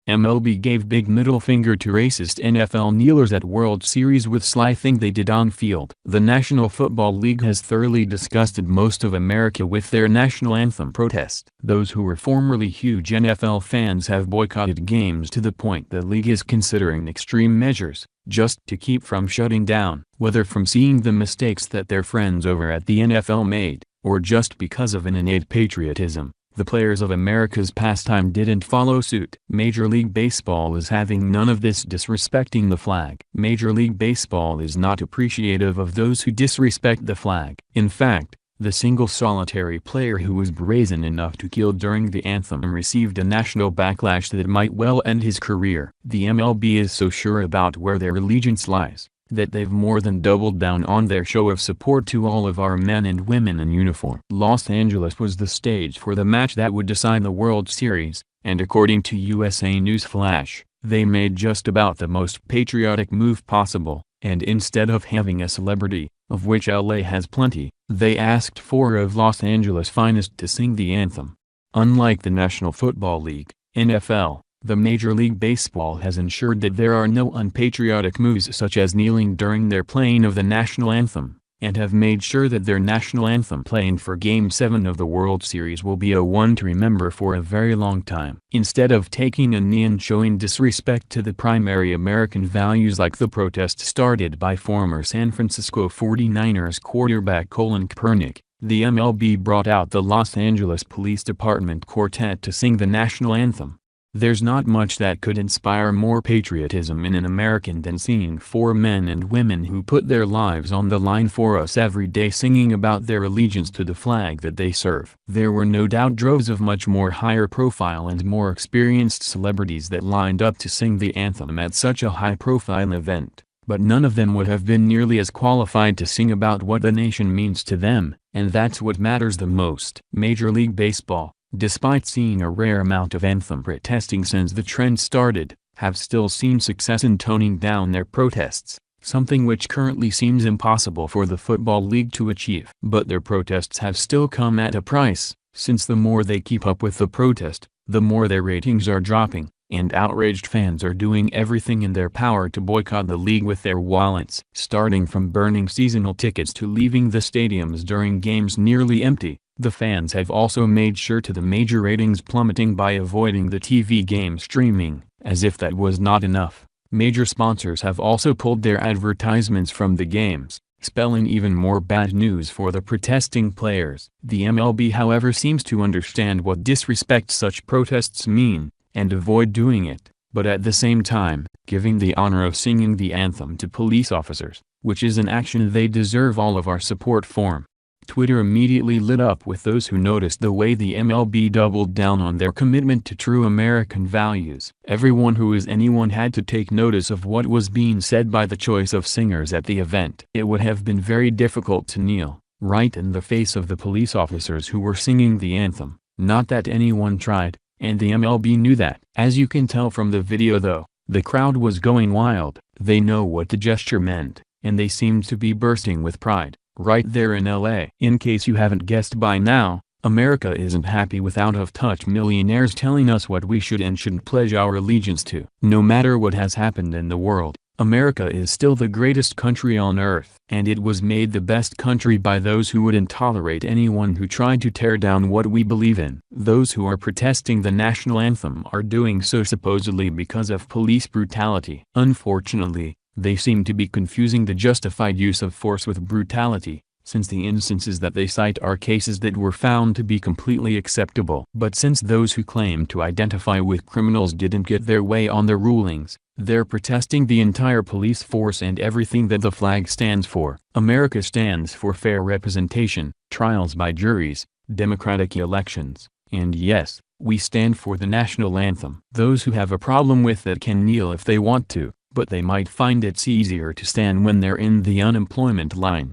MLB gave big middle finger to racist NFL kneelers at World Series with sly thing they did on field. The National Football League has thoroughly disgusted most of America with their national anthem protest. Those who were formerly huge NFL fans have boycotted games to the point the league is considering extreme measures, just to keep from shutting down, whether from seeing the mistakes that their friends over at the NFL made, or just because of an innate patriotism. The players of America's pastime didn't follow suit. Major League Baseball is having none of this disrespecting the flag. Major League Baseball is not appreciative of those who disrespect the flag. In fact, the single solitary player who was brazen enough to kneel during the anthem received a national backlash that might well end his career. The MLB is so sure about where their allegiance lies, that they've more than doubled down on their show of support to all of our men and women in uniform. Los Angeles was the stage for the match that would decide the World Series, and according to USA News Flash, they made just about the most patriotic move possible, and instead of having a celebrity, of which LA has plenty, they asked four of Los Angeles' finest to sing the anthem. Unlike the National Football League, NFL, the Major League Baseball has ensured that there are no unpatriotic moves such as kneeling during their playing of the national anthem, and have made sure that their national anthem playing for Game 7 of the World Series will be a one to remember for a very long time. Instead of taking a knee and showing disrespect to the primary American values like the protest started by former San Francisco 49ers quarterback Colin Kaepernick, the MLB brought out the Los Angeles Police Department Quartet to sing the national anthem. There's not much that could inspire more patriotism in an American than seeing four men and women who put their lives on the line for us every day singing about their allegiance to the flag that they serve. There were no doubt droves of much more higher profile and more experienced celebrities that lined up to sing the anthem at such a high profile event, but none of them would have been nearly as qualified to sing about what the nation means to them, and that's what matters the most. Major League Baseball, despite seeing a rare amount of anthem protesting since the trend started, have still seen success in toning down their protests, something which currently seems impossible for the Football League to achieve. But their protests have still come at a price, since the more they keep up with the protest, the more their ratings are dropping, and outraged fans are doing everything in their power to boycott the league with their wallets. Starting from burning seasonal tickets to leaving the stadiums during games nearly empty, the fans have also made sure to the major ratings plummeting by avoiding the TV game streaming. As if that was not enough, major sponsors have also pulled their advertisements from the games, spelling even more bad news for the protesting players. The MLB however seems to understand what disrespect such protests mean, and avoid doing it, but at the same time, giving the honor of singing the anthem to police officers, which is an action they deserve all of our support for. Twitter immediately lit up with those who noticed the way the MLB doubled down on their commitment to true American values. Everyone who is anyone had to take notice of what was being said by the choice of singers at the event. It would have been very difficult to kneel, right in the face of the police officers who were singing the anthem. Not that anyone tried, and the MLB knew that. As you can tell from the video though, the crowd was going wild. They know what the gesture meant, and they seemed to be bursting with pride. Right there in LA. In case you haven't guessed by now, America isn't happy with out-of-touch millionaires telling us what we should and shouldn't pledge our allegiance to. No matter what has happened in the world, America is still the greatest country on earth. And it was made the best country by those who wouldn't tolerate anyone who tried to tear down what we believe in. Those who are protesting the national anthem are doing so supposedly because of police brutality. Unfortunately, they seem to be confusing the justified use of force with brutality, since the instances that they cite are cases that were found to be completely acceptable. But since those who claim to identify with criminals didn't get their way on the rulings, they're protesting the entire police force and everything that the flag stands for. America stands for fair representation, trials by juries, democratic elections, and yes, we stand for the national anthem. Those who have a problem with it can kneel if they want to, but they might find it's easier to stand when they're in the unemployment line.